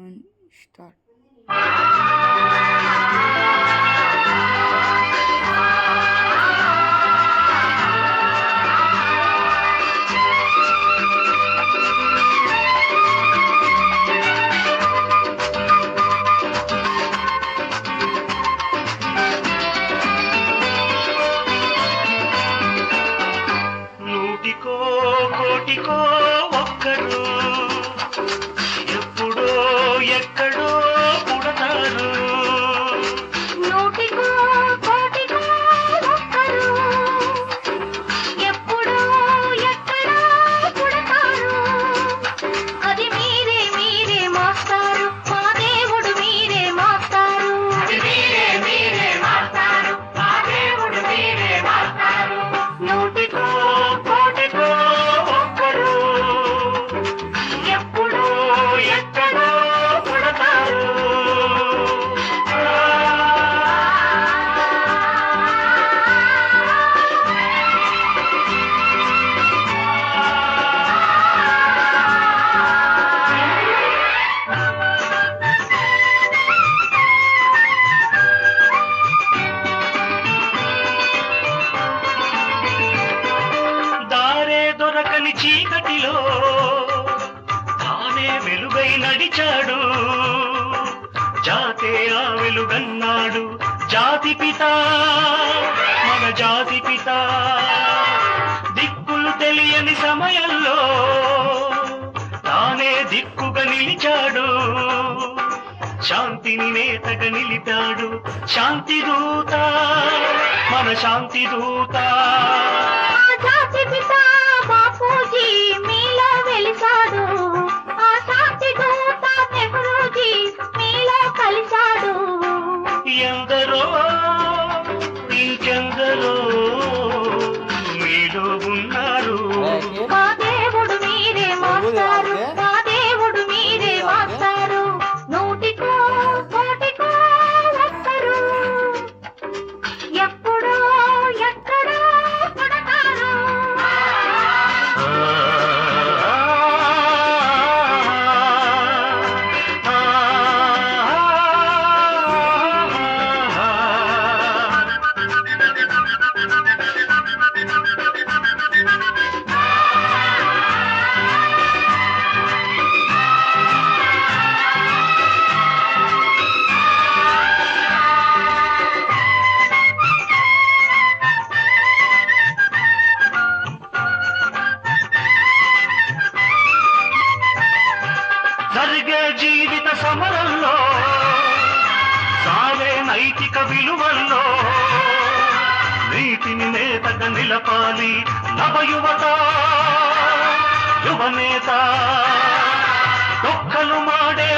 1 start. నూటికో కోటికో ఒక్కరు ఎప్పుడో ఎక్కడో పుడతారు. నూటికో కోటికో ఒక్కరు ఎప్పుడో ఎక్కడో పుడతారు. అది మీరే మీరే మాస్తారు, మా దేవుడు మీరే మాస్తారు. అది మీరే మీరే మాస్తారు, మా దేవుడు మీరే మాస్తారు. నూటికో కోటికో ఒక్కరు ఎప్పుడో ఎక్కడో పుడతారు. దారే దొరకని చీకటిలో తానే వెలుగై నడిచాడు. జాతే ఆ వెలుగన్నాడు. జాతి పిత మన జాతి పిత. దిక్కులు తెలియని సమయంలో తానే దిక్కుగా నిలిచాడు. శాంతిని నేతగా నిలిపాడు. శాంతి దూత మన శాంతి దూత. ఆ జాతి పిత బాపూజీ మీలో వెలిసాడు. ఆ శాంతి దూత నెహ్రూజీ మీలో కలిశాడు. ఎందరో ఇంకెందరో మీలో ఉన్నారు. మా దేవుడు మీరే మాస్తారు, మా దేవుడు మీరే మాస్తారు. నూటికో కోటికో ఒక్కరు ఎప్పుడో ఎక్కడో పుడతారు. జరిగే జీవిత సమరంలో సాగే నైతిక విలువల్లో నీతిని నేతగా నిలపాలి నవయువత యువనేత. డొక్కలు మాడే